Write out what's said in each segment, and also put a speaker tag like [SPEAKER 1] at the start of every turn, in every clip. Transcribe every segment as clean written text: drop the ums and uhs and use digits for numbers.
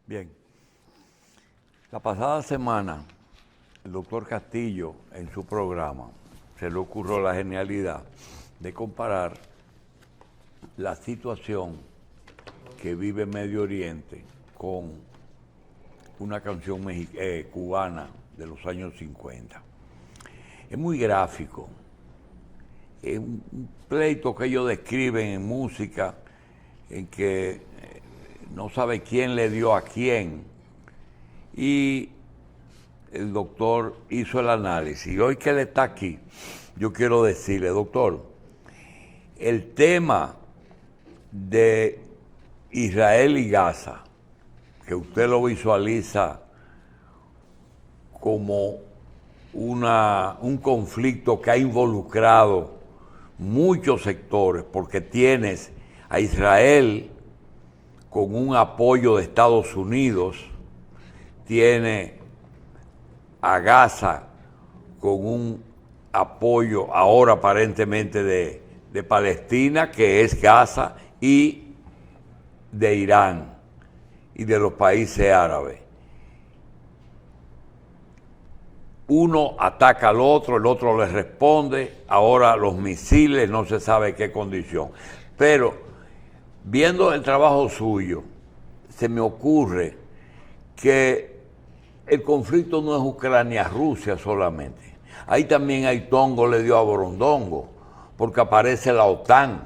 [SPEAKER 1] Bien, la pasada semana el doctor Castillo en su programa se le ocurrió la genialidad de comparar la situación que vive Medio Oriente con una canción cubana de los años 50. Es muy gráfico, es un pleito que ellos describen en música en que no sabe quién le dio a quién, y el doctor hizo el análisis. Y hoy que él está aquí, yo quiero decirle, doctor, el tema de Israel y Gaza, que usted lo visualiza como un conflicto que ha involucrado muchos sectores, porque tienes a Israel con un apoyo de Estados Unidos, tiene a Gaza con un apoyo ahora aparentemente de Palestina, que es Gaza, y de Irán y de los países árabes. Uno ataca al otro, el otro le responde, ahora los misiles, no se sabe qué condición. Pero viendo el trabajo suyo, se me ocurre que el conflicto no es Ucrania-Rusia solamente. Ahí también hay tongo le dio a borondongo, porque aparece la OTAN,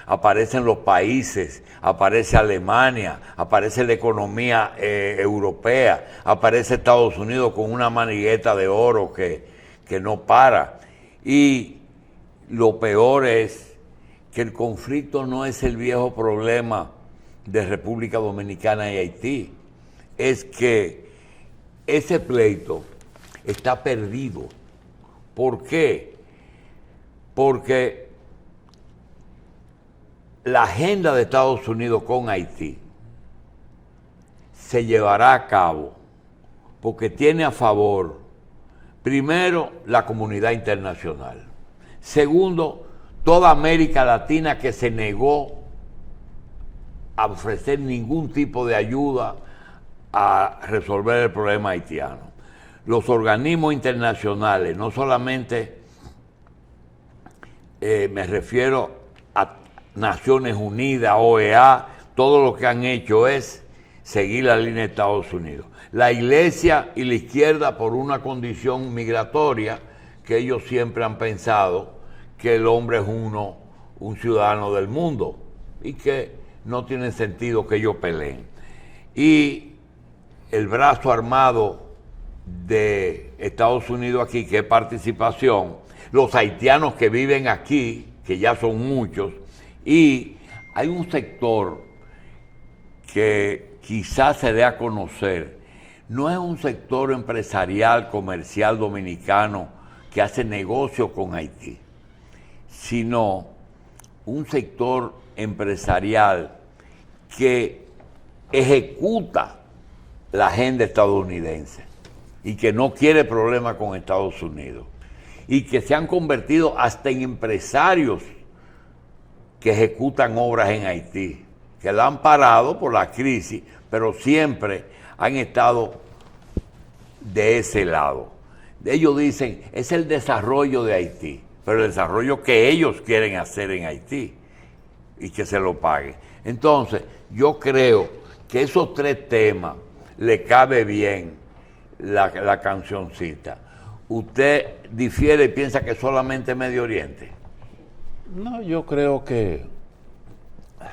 [SPEAKER 1] aparecen los países, aparece Alemania, aparece la economía europea, aparece Estados Unidos con una manigueta de oro que no para. Y lo peor es que el conflicto no es el viejo problema de República Dominicana y Haití, es que ese pleito está perdido. ¿Por qué? Porque la agenda de Estados Unidos con Haití se llevará a cabo porque tiene a favor, primero, la comunidad internacional. Segundo, toda América Latina, que se negó a ofrecer ningún tipo de ayuda a resolver el problema haitiano. Los organismos internacionales, no solamente me refiero a Naciones Unidas, OEA, todo lo que han hecho es seguir la línea de Estados Unidos. La Iglesia y la izquierda, por una condición migratoria que ellos siempre han pensado que el hombre es un ciudadano del mundo y que no tiene sentido que ellos peleen. Y el brazo armado de Estados Unidos aquí, que es participación, los haitianos que viven aquí, que ya son muchos, y hay un sector que quizás se dé a conocer, no es un sector empresarial, comercial dominicano que hace negocio con Haití, sino un sector empresarial que ejecuta la agenda estadounidense y que no quiere problemas con Estados Unidos y que se han convertido hasta en empresarios que ejecutan obras en Haití, que la han parado por la crisis, pero siempre han estado de ese lado. Ellos dicen, es el desarrollo de Haití, pero el desarrollo que ellos quieren hacer en Haití y que se lo paguen. Entonces, yo creo que esos tres temas le cabe bien la cancioncita. ¿Usted difiere y piensa que solamente Medio Oriente?
[SPEAKER 2] No, yo creo que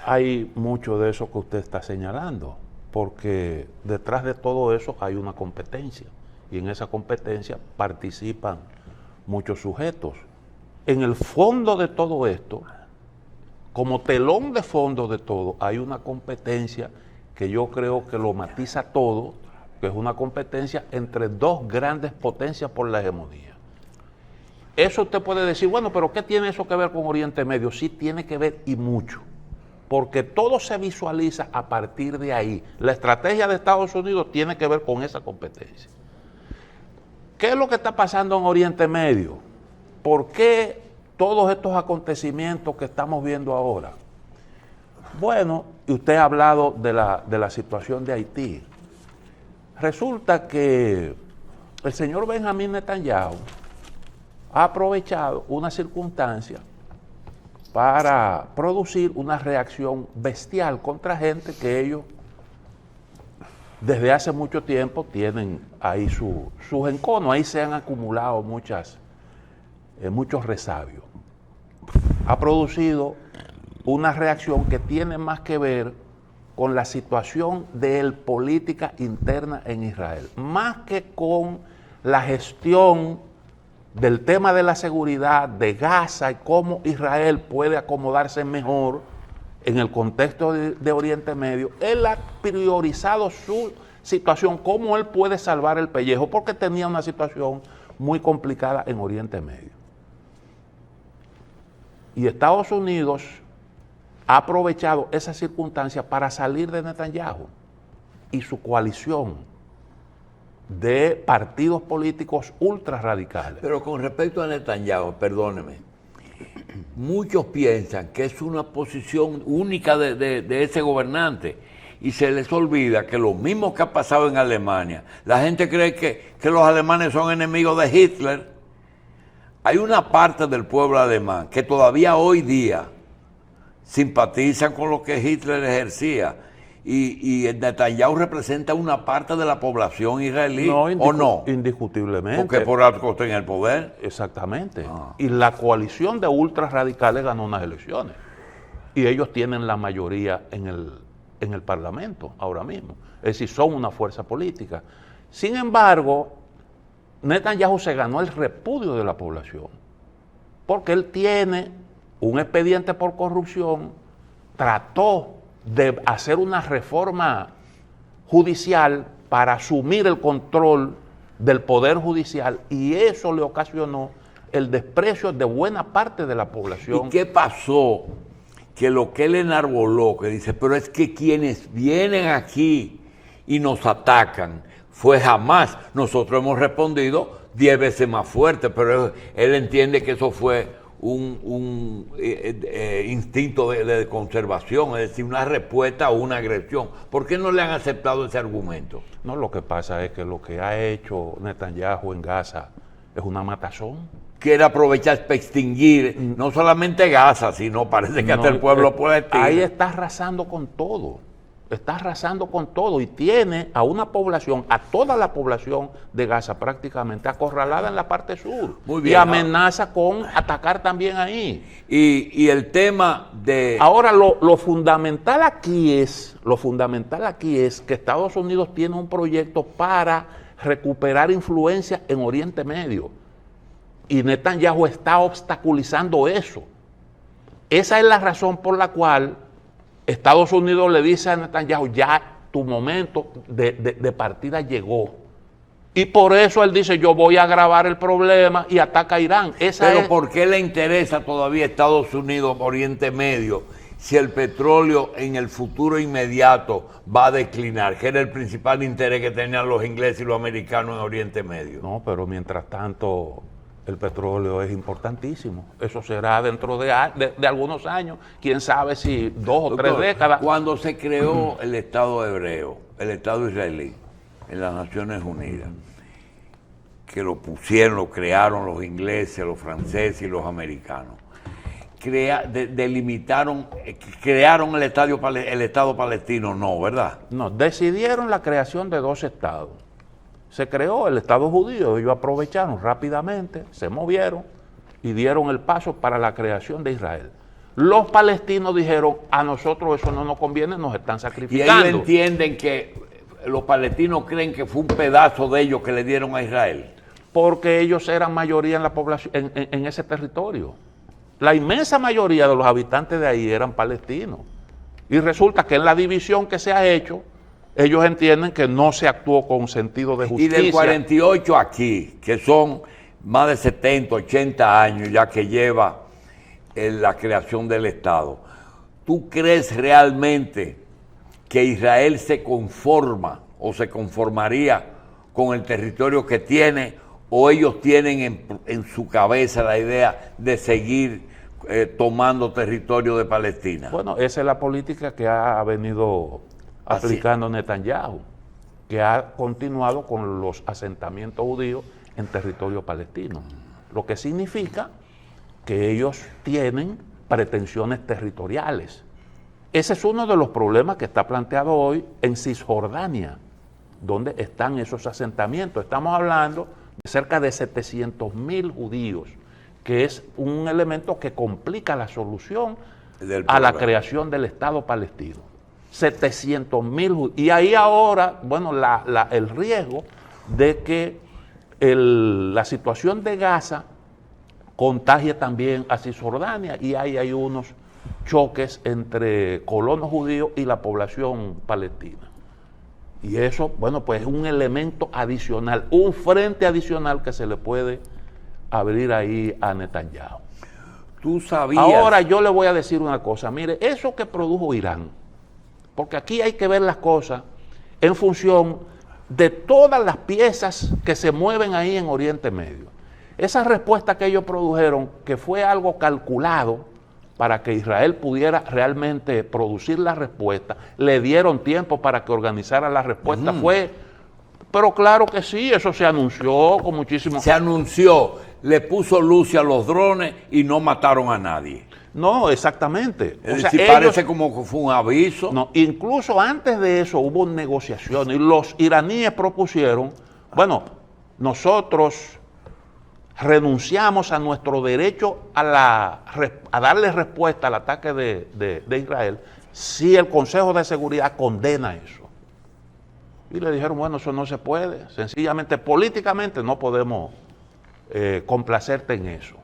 [SPEAKER 2] hay mucho de eso que usted está señalando, porque detrás de todo eso hay una competencia, y en esa competencia participan muchos sujetos. En el fondo de todo esto, como telón de fondo de todo, hay una competencia que yo creo que lo matiza todo, que es una competencia entre dos grandes potencias por la hegemonía. Eso usted puede decir, bueno, pero ¿qué tiene eso que ver con Oriente Medio? Sí tiene que ver y mucho, porque todo se visualiza a partir de ahí. La estrategia de Estados Unidos tiene que ver con esa competencia. ¿Qué es lo que está pasando en Oriente Medio? ¿Por qué todos estos acontecimientos que estamos viendo ahora? Bueno, y usted ha hablado de la situación de Haití. Resulta que el señor Benjamín Netanyahu ha aprovechado una circunstancia para producir una reacción bestial contra gente que ellos desde hace mucho tiempo tienen ahí sus enconos, ahí se han acumulado muchos resabios. Ha producido una reacción que tiene más que ver con la situación de política interna en Israel, más que con la gestión del tema de la seguridad de Gaza y cómo Israel puede acomodarse mejor en el contexto de Oriente Medio. Él ha priorizado su situación, cómo él puede salvar el pellejo, porque tenía una situación muy complicada en Oriente Medio. Y Estados Unidos ha aprovechado esa circunstancia para salir de Netanyahu y su coalición de partidos políticos ultra radicales.
[SPEAKER 1] Pero con respecto a Netanyahu, perdóneme, muchos piensan que es una posición única de ese gobernante y se les olvida que lo mismo que ha pasado en Alemania, la gente cree que los alemanes son enemigos de Hitler. Hay una parte del pueblo alemán que todavía hoy día simpatizan con lo que Hitler ejercía y Netanyahu representa una parte de la población israelí, ¿o no?
[SPEAKER 2] Indiscutiblemente.
[SPEAKER 1] Porque por algo está en el poder.
[SPEAKER 2] Exactamente. Y la coalición de ultras radicales ganó unas elecciones. Y ellos tienen la mayoría en el Parlamento ahora mismo. Es decir, son una fuerza política. Sin embargo, Netanyahu se ganó el repudio de la población. Porque él tiene un expediente por corrupción, trató de hacer una reforma judicial para asumir el control del poder judicial y eso le ocasionó el desprecio de buena parte de la población.
[SPEAKER 1] ¿Y qué pasó? Que lo que él enarboló, que dice, pero es que quienes vienen aquí y nos atacan fue Hamás. Nosotros hemos respondido 10 veces más fuerte, pero él entiende que eso fue un instinto de conservación, es decir, una respuesta a una agresión. ¿Por qué no le han aceptado ese argumento?
[SPEAKER 2] No, lo que pasa es que lo que ha hecho Netanyahu en Gaza es una matazón.
[SPEAKER 1] Quiere aprovechar para extinguir no solamente Gaza, sino parece que hasta el pueblo palestino.
[SPEAKER 2] Ahí está arrasando con todo. Está arrasando con todo y tiene a una población, a toda la población de Gaza prácticamente acorralada en la parte sur.
[SPEAKER 1] Muy bien,
[SPEAKER 2] y amenaza con atacar también ahí.
[SPEAKER 1] Y el tema de...
[SPEAKER 2] Ahora, lo fundamental aquí es que Estados Unidos tiene un proyecto para recuperar influencia en Oriente Medio. Y Netanyahu está obstaculizando eso. Esa es la razón por la cual Estados Unidos le dice a Netanyahu, ya tu momento de partida llegó. Y por eso él dice, yo voy a agravar el problema y ataca a Irán.
[SPEAKER 1] Pero ¿por qué le interesa todavía a Estados Unidos Oriente Medio si el petróleo en el futuro inmediato va a declinar? Que era el principal interés que tenían los ingleses y los americanos en Oriente Medio.
[SPEAKER 2] No, pero mientras tanto el petróleo es importantísimo. Eso será dentro de algunos años, quién sabe si 2 o 3 décadas.
[SPEAKER 1] Cuando se creó el Estado hebreo, el Estado israelí, en las Naciones Unidas, que lo crearon los ingleses, los franceses y los americanos, crearon el Estado palestino, no, ¿verdad?
[SPEAKER 2] No, decidieron la creación de 2 estados. Se creó el Estado judío, ellos aprovecharon rápidamente, se movieron y dieron el paso para la creación de Israel. Los palestinos dijeron, a nosotros eso no nos conviene, nos están sacrificando.
[SPEAKER 1] Y ellos entienden que los palestinos creen que fue un pedazo de ellos que le dieron a Israel.
[SPEAKER 2] Porque ellos eran mayoría en la población, en ese territorio. La inmensa mayoría de los habitantes de ahí eran palestinos. Y resulta que en la división que se ha hecho, ellos entienden que no se actuó con sentido de justicia.
[SPEAKER 1] Y del 48 aquí, que son más de 70, 80 años ya que lleva la creación del Estado, ¿tú crees realmente que Israel se conforma o se conformaría con el territorio que tiene, o ellos tienen en su cabeza la idea de seguir tomando territorio de Palestina?
[SPEAKER 2] Bueno, esa es la política que ha venido aplicando Netanyahu. que ha continuado con los asentamientos judíos en territorio palestino, lo que significa que ellos tienen pretensiones territoriales. Ese es uno de los problemas que está planteado hoy en Cisjordania, donde están esos asentamientos. Estamos hablando de cerca de 700.000 judíos, que es un elemento que complica la solución a la creación del Estado palestino. 700.000 judíos. Y ahí ahora, bueno, el riesgo de que la situación de Gaza contagie también a Cisjordania, y ahí hay unos choques entre colonos judíos y la población palestina. Y eso, bueno, pues es un elemento adicional, un frente adicional que se le puede abrir ahí a Netanyahu.
[SPEAKER 1] Tú sabías.
[SPEAKER 2] Ahora yo le voy a decir una cosa, mire, eso que produjo Irán, porque aquí hay que ver las cosas en función de todas las piezas que se mueven ahí en Oriente Medio. Esa respuesta que ellos produjeron, que fue algo calculado para que Israel pudiera realmente producir la respuesta, le dieron tiempo para que organizara la respuesta, pero claro que sí, eso se anunció con muchísimo...
[SPEAKER 1] Se anunció, le puso luz a los drones y no mataron a nadie.
[SPEAKER 2] No, exactamente.
[SPEAKER 1] Es decir, parece como que fue un aviso.
[SPEAKER 2] No, incluso antes de eso hubo negociaciones y los iraníes propusieron, bueno, nosotros renunciamos a nuestro derecho a darle respuesta al ataque de Israel si el Consejo de Seguridad condena eso. Y le dijeron, bueno, eso no se puede, sencillamente políticamente no podemos complacerte en eso.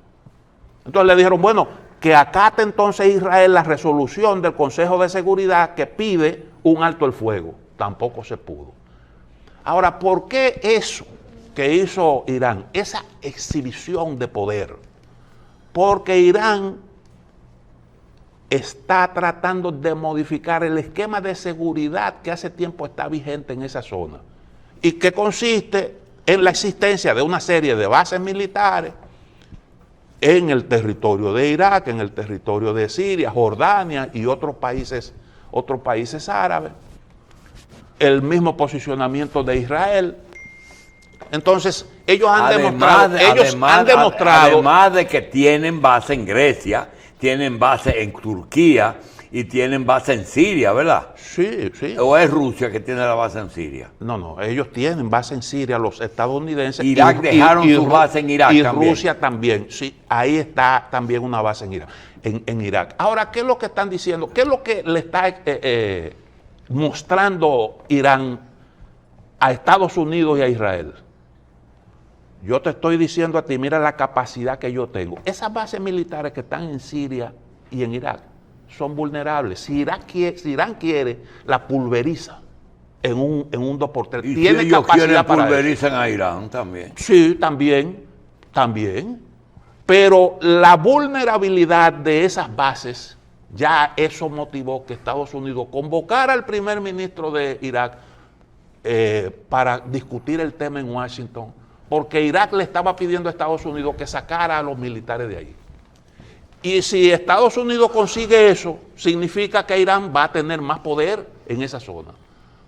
[SPEAKER 2] Entonces le dijeron, bueno, que acate entonces Israel la resolución del Consejo de Seguridad que pide un alto el fuego. Tampoco se pudo. Ahora, ¿por qué eso que hizo Irán, esa exhibición de poder? Porque Irán está tratando de modificar el esquema de seguridad que hace tiempo está vigente en esa zona y que consiste en la existencia de una serie de bases militares en el territorio de Irak, en el territorio de Siria, Jordania y otros países árabes, el mismo posicionamiento de Israel. Entonces, ellos han demostrado...
[SPEAKER 1] Además de que tienen base en Grecia, tienen base en Turquía y tienen base en Siria, ¿verdad?
[SPEAKER 2] Sí, sí.
[SPEAKER 1] ¿O es Rusia que tiene la base en Siria?
[SPEAKER 2] No, ellos tienen base en Siria, los estadounidenses.
[SPEAKER 1] Irak dejaron su base en Irak
[SPEAKER 2] y
[SPEAKER 1] también.
[SPEAKER 2] Rusia también, sí, ahí está también una base en Irak. Ahora, ¿qué es lo que están diciendo? ¿Qué es lo que le está mostrando Irán a Estados Unidos y a Israel? Yo te estoy diciendo a ti, mira la capacidad que yo tengo. Esas bases militares que están en Siria y en Irak son vulnerables. Si Irán quiere, la pulveriza en un 2x3.
[SPEAKER 1] Y
[SPEAKER 2] tiene
[SPEAKER 1] si ellos
[SPEAKER 2] capacidad
[SPEAKER 1] quieren,
[SPEAKER 2] para
[SPEAKER 1] pulverizan a Irán también.
[SPEAKER 2] Sí, también. Pero la vulnerabilidad de esas bases, ya eso motivó que Estados Unidos convocara al primer ministro de Irak para discutir el tema en Washington, porque Irak le estaba pidiendo a Estados Unidos que sacara a los militares de ahí. Y si Estados Unidos consigue eso, significa que Irán va a tener más poder en esa zona.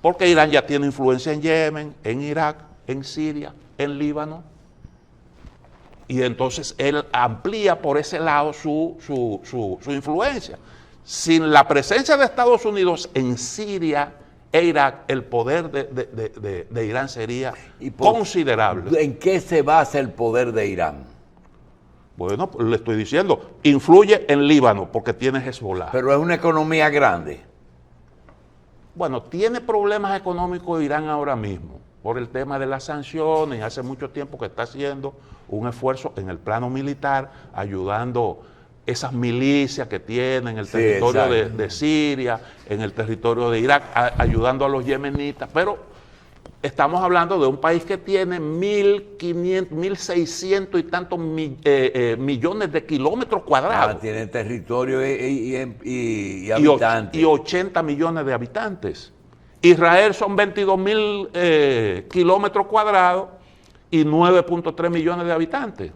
[SPEAKER 2] Porque Irán ya tiene influencia en Yemen, en Irak, en Siria, en Líbano. Y entonces él amplía por ese lado su influencia. Sin la presencia de Estados Unidos en Siria e Irak, el poder de Irán sería considerable.
[SPEAKER 1] ¿En qué se basa el poder de Irán?
[SPEAKER 2] Bueno, pues le estoy diciendo, influye en Líbano porque tiene Hezbollah.
[SPEAKER 1] Pero es una economía grande.
[SPEAKER 2] Bueno, tiene problemas económicos Irán ahora mismo por el tema de las sanciones. Hace mucho tiempo que está haciendo un esfuerzo en el plano militar, ayudando esas milicias que tienen en el territorio de Siria, en el territorio de Irak, ayudando a los yemenitas, pero estamos hablando de un país que tiene 1.500, 1.600 y tantos millones de kilómetros cuadrados.
[SPEAKER 1] Tiene territorio y habitantes.
[SPEAKER 2] Y 80 millones de habitantes. Israel son 22.000 kilómetros cuadrados y 9.3 millones de habitantes.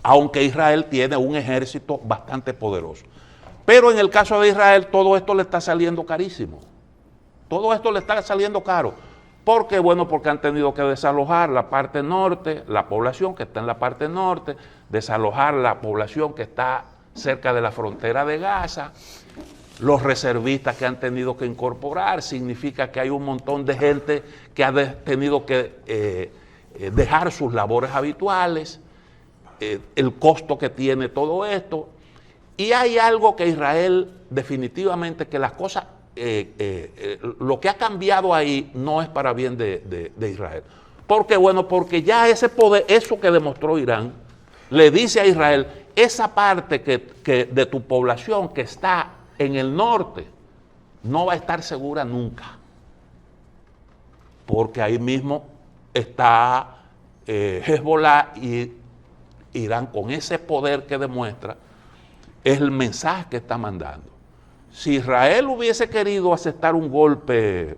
[SPEAKER 2] Aunque Israel tiene un ejército bastante poderoso. Pero en el caso de Israel todo esto le está saliendo carísimo. Todo esto le está saliendo caro. ¿Por qué? Bueno, porque han tenido que desalojar la parte norte, la población que está en la parte norte, desalojar la población que está cerca de la frontera de Gaza. Los reservistas que han tenido que incorporar, significa que hay un montón de gente que ha tenido que dejar sus labores habituales, el costo que tiene todo esto. Y hay algo que Israel definitivamente, que las cosas, lo que ha cambiado ahí no es para bien de Israel. ¿Por qué? Bueno, porque ya ese poder, eso que demostró Irán, le dice a Israel, esa parte que de tu población que está en el norte no va a estar segura nunca. Porque ahí mismo está Hezbollah, y Irán, con ese poder que demuestra, es el mensaje que está mandando. Si Israel hubiese querido aceptar un golpe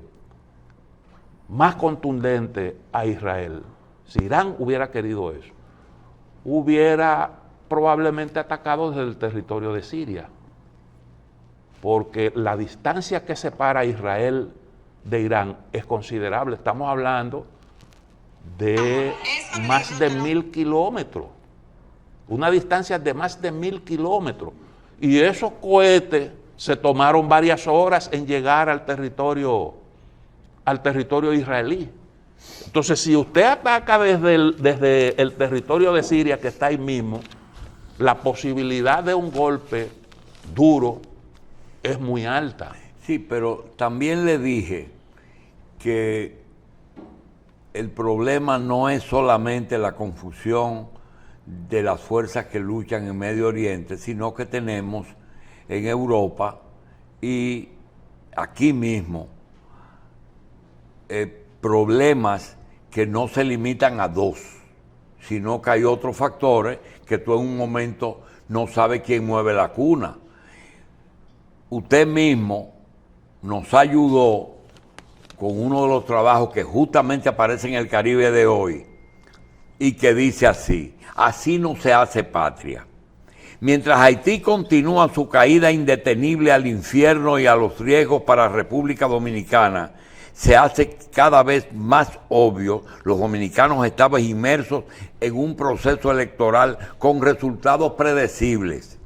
[SPEAKER 2] más contundente a Israel, si Irán hubiera querido eso, hubiera probablemente atacado desde el territorio de Siria, porque la distancia que separa a Israel de Irán es considerable. Estamos hablando de más de 1000 kilómetros, una distancia de más de 1000 kilómetros, y esos cohetes se tomaron varias horas en llegar al territorio israelí. Entonces, si usted ataca desde el territorio de Siria, que está ahí mismo, la posibilidad de un golpe duro es muy alta.
[SPEAKER 1] Sí, pero también le dije que el problema no es solamente la confusión de las fuerzas que luchan en Medio Oriente, sino que tenemos en Europa y aquí mismo problemas que no se limitan a dos, sino que hay otros factores que tú en un momento no sabes quién mueve la cuna. Usted mismo nos ayudó con uno de los trabajos que justamente aparece en el Caribe de hoy y que dice así: así no se hace patria. Mientras Haití continúa su caída indetenible al infierno y a los riesgos para República Dominicana, se hace cada vez más obvio, los dominicanos estaban inmersos en un proceso electoral con resultados predecibles.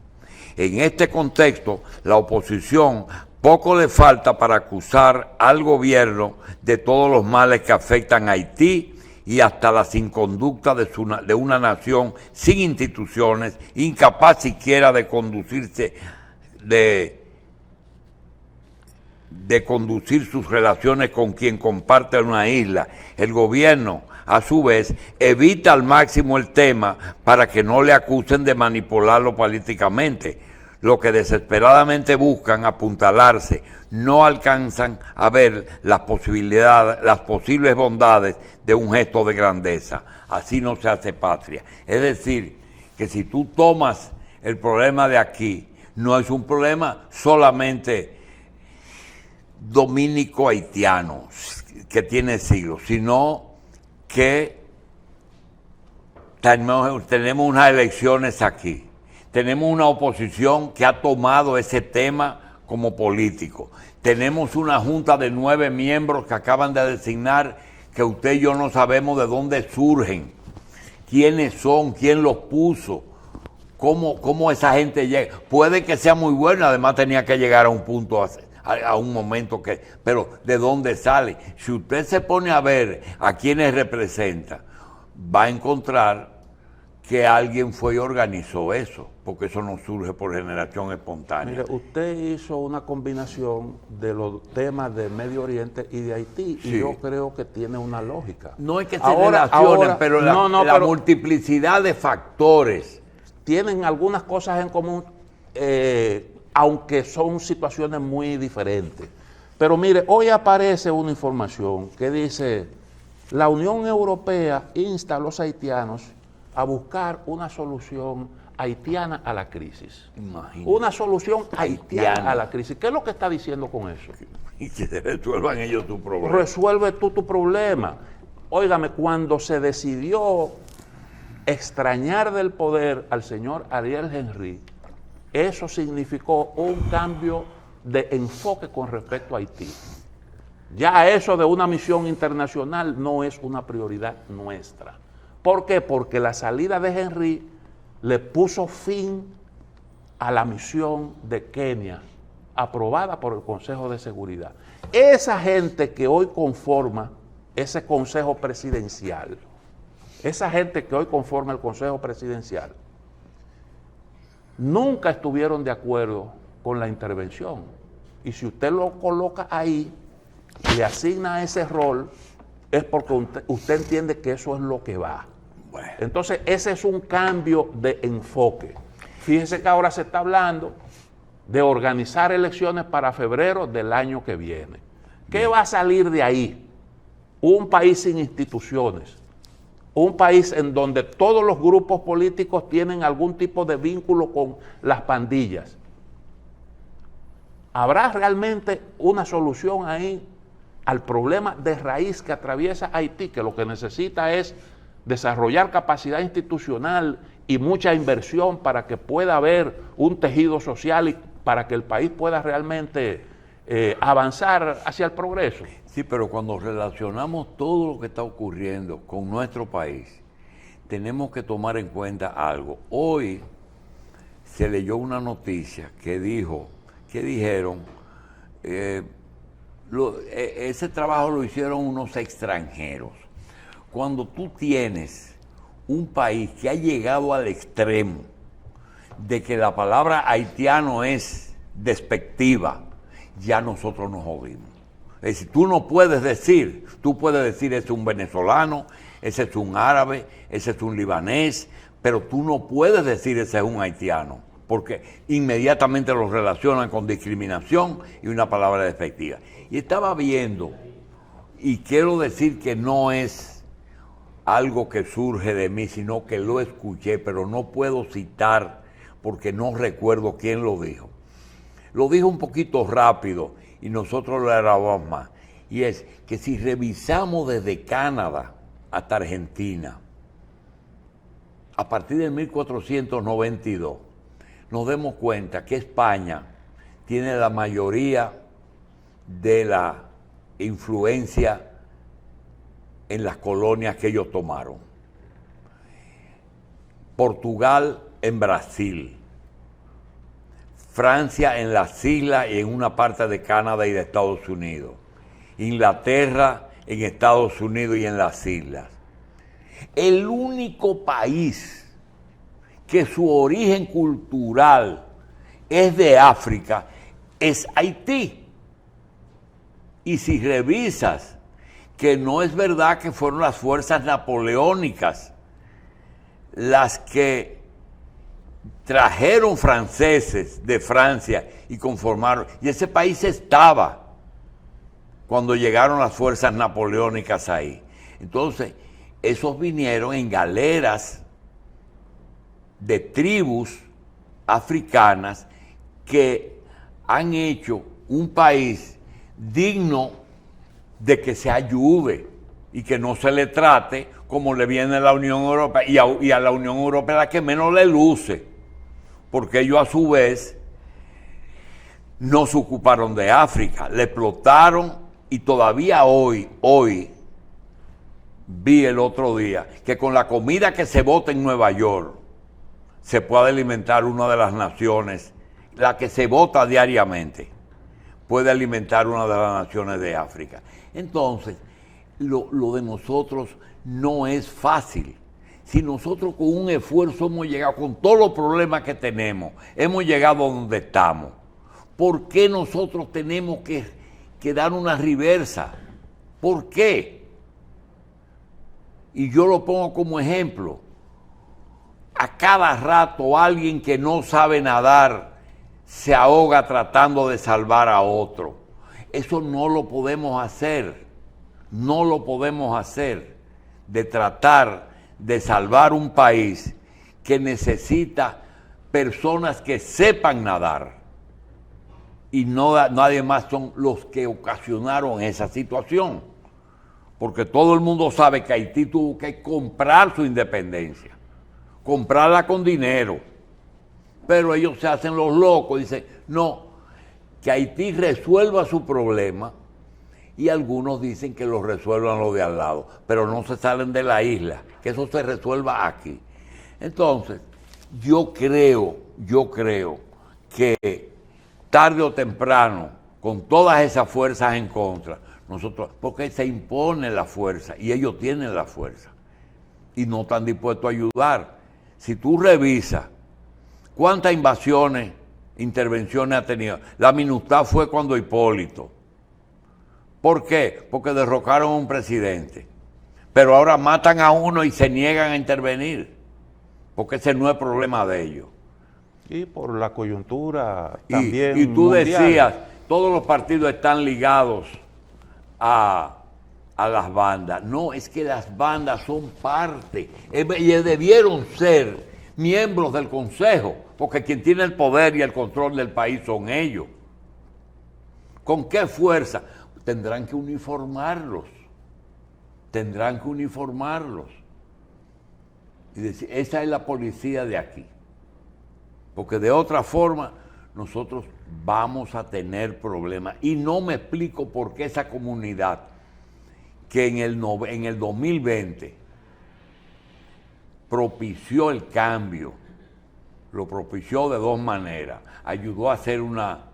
[SPEAKER 1] En este contexto, la oposición poco le falta para acusar al gobierno de todos los males que afectan a Haití y hasta las inconductas de una nación sin instituciones, incapaz siquiera de conducirse, de conducir sus relaciones con quien comparte una isla. El gobierno, a su vez, evita al máximo el tema para que no le acusen de manipularlo políticamente. Lo que desesperadamente buscan apuntalarse, no alcanzan a ver las posibilidades, las posibles bondades de un gesto de grandeza. Así no se hace patria. Es decir, que si tú tomas el problema de aquí, no es un problema solamente dominico-haitiano, que tiene siglos, sino que tenemos unas elecciones aquí. Tenemos una oposición que ha tomado ese tema como político. Tenemos una junta de 9 miembros que acaban de designar, que usted y yo no sabemos de dónde surgen, quiénes son, quién los puso, cómo esa gente llega. Puede que sea muy buena, además tenía que llegar a un punto, a un momento que... Pero ¿de dónde sale? Si usted se pone a ver a quienes representa, va a encontrar que alguien fue y organizó eso, porque eso no surge por generación espontánea.
[SPEAKER 2] Mire, usted hizo una combinación de los temas de Medio Oriente y de Haití,
[SPEAKER 1] sí,
[SPEAKER 2] y yo creo que tiene una lógica.
[SPEAKER 1] No es que se relacionen, pero la multiplicidad de factores.
[SPEAKER 2] Tienen algunas cosas en común, aunque son situaciones muy diferentes. Pero mire, hoy aparece una información que dice: la Unión Europea insta a los haitianos a buscar una solución haitiana a la crisis.
[SPEAKER 1] Imagínate.
[SPEAKER 2] Una solución haitiana a la crisis. ¿Qué es lo que está diciendo con eso?
[SPEAKER 1] Y que se resuelvan ellos tu problema.
[SPEAKER 2] Resuelve tú tu problema. Óigame, cuando se decidió extrañar del poder al señor Ariel Henry, eso significó un cambio de enfoque con respecto a Haití. Ya eso de una misión internacional no es una prioridad nuestra. ¿Por qué? Porque la salida de Henry le puso fin a la misión de Kenia, aprobada por el Consejo de Seguridad. Esa gente que hoy conforma ese Consejo Presidencial, esa gente que hoy conforma el Consejo Presidencial, nunca estuvieron de acuerdo con la intervención. Y si usted lo coloca ahí, le asigna ese rol, es porque usted entiende que eso es lo que va.
[SPEAKER 1] Bueno.
[SPEAKER 2] Entonces, ese es un cambio de enfoque. Fíjese que ahora se está hablando de organizar elecciones para febrero del año que viene. ¿Qué va a salir de ahí? Un país sin instituciones, un país en donde todos los grupos políticos tienen algún tipo de vínculo con las pandillas. ¿Habrá realmente una solución ahí al problema de raíz que atraviesa Haití, que lo que necesita es desarrollar capacidad institucional y mucha inversión para que pueda haber un tejido social y para que el país pueda realmente avanzar hacia el progreso?
[SPEAKER 1] Sí, pero cuando relacionamos todo lo que está ocurriendo con nuestro país, tenemos que tomar en cuenta algo. Hoy se leyó una noticia que dijeron, ese trabajo lo hicieron unos extranjeros. Cuando tú tienes un país que ha llegado al extremo de que la palabra haitiano es despectiva, ya nosotros nos jodimos. Es decir, tú puedes decir ese es un venezolano, ese es un árabe, ese es un libanés, pero tú no puedes decir ese es un haitiano, porque inmediatamente lo relacionan con discriminación y una palabra despectiva. Y estaba viendo, y quiero decir que no es algo que surge de mí, sino que lo escuché, pero no puedo citar porque no recuerdo quién lo dijo. Lo dijo un poquito rápido y nosotros lo grabamos más. Y es que si revisamos desde Canadá hasta Argentina, a partir de 1492, nos demos cuenta que España tiene la mayoría de la influencia en las colonias que ellos tomaron. Portugal en Brasil, Francia en las islas y en una parte de Canadá y de Estados Unidos, Inglaterra en Estados Unidos y en las islas. El único país que su origen cultural es de África es Haití. Y si revisas que no es verdad que fueron las fuerzas napoleónicas las que trajeron franceses de Francia y conformaron, y ese país estaba cuando llegaron las fuerzas napoleónicas ahí. Entonces, esos vinieron en galeras de tribus africanas que han hecho un país digno de que se ayude y que no se le trate como le viene a la Unión Europea, y a la Unión Europea la que menos le luce, porque ellos a su vez no se ocuparon de África, le explotaron, y todavía hoy vi el otro día que con la comida que se bota en Nueva York se puede alimentar una de las naciones, la que se bota diariamente, puede alimentar una de las naciones de África. Entonces, lo de nosotros no es fácil. Si nosotros con un esfuerzo hemos llegado, con todos los problemas que tenemos, hemos llegado a donde estamos, ¿por qué nosotros tenemos que dar una reversa? ¿Por qué? Y yo lo pongo como ejemplo. A cada rato alguien que no sabe nadar se ahoga tratando de salvar a otro. Eso no lo podemos hacer. No lo podemos hacer, de tratar de salvar un país que necesita personas que sepan nadar. Y nadie más son los que ocasionaron esa situación. Porque todo el mundo sabe que Haití tuvo que comprar su independencia, comprarla con dinero. Pero ellos se hacen los locos, dicen, no, que Haití resuelva su problema y algunos dicen que lo resuelvan los de al lado, pero no se salen de la isla, que eso se resuelva aquí. Entonces, yo creo que tarde o temprano, con todas esas fuerzas en contra, nosotros, porque se impone la fuerza y ellos tienen la fuerza y no están dispuestos a ayudar. Si tú revisas cuántas invasiones, intervenciones ha tenido, la MINUSTAH fue cuando Hipólito. ¿Por qué? Porque derrocaron a un presidente. Pero ahora matan a uno y se niegan a intervenir, porque ese no es problema de ellos.
[SPEAKER 2] Y por la coyuntura también
[SPEAKER 1] y tú
[SPEAKER 2] mundial.
[SPEAKER 1] decías, todos los partidos están ligados a las bandas. No, es que las bandas son parte. Ellos debieron ser miembros del Consejo, porque quien tiene el poder y el control del país son ellos. ¿Con qué fuerza? Tendrán que uniformarlos. Tendrán que uniformarlos. Y decir, esa es la policía de aquí. Porque de otra forma nosotros vamos a tener problemas. Y no me explico por qué esa comunidad que en el 2020 propició el cambio, lo propició de dos maneras. Ayudó a hacer una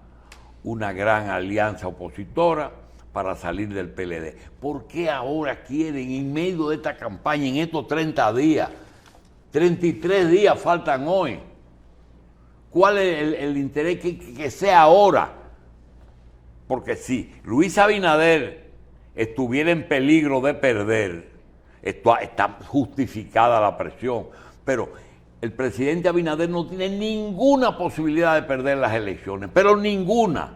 [SPEAKER 1] gran alianza opositora para salir del PLD. ¿Por qué ahora quieren, en medio de esta campaña, en estos 30 días, 33 días faltan hoy? ¿Cuál es el interés que sea ahora? Porque si Luis Abinader estuviera en peligro de perder, está justificada la presión, pero el presidente Abinader no tiene ninguna posibilidad de perder las elecciones, pero ninguna,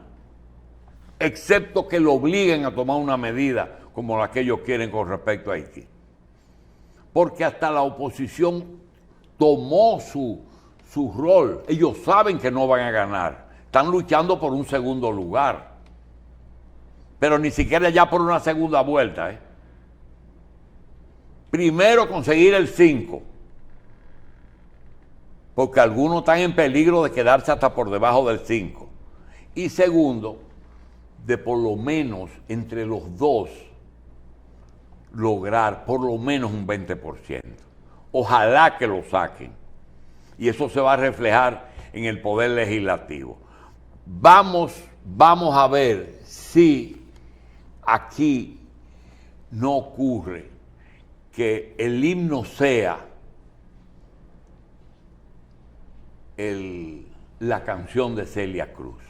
[SPEAKER 1] excepto que lo obliguen a tomar una medida como la que ellos quieren con respecto a Haití. Porque hasta la oposición tomó su rol. Ellos saben que no van a ganar. Están luchando por un segundo lugar. Pero ni siquiera ya por una segunda vuelta. Primero conseguir el 5. Porque algunos están en peligro de quedarse hasta por debajo del 5. Y segundo, de por lo menos entre los dos lograr por lo menos un 20%. Ojalá que lo saquen. Y eso se va a reflejar en el poder legislativo. Vamos a ver si aquí no ocurre que el himno sea la canción de Celia Cruz.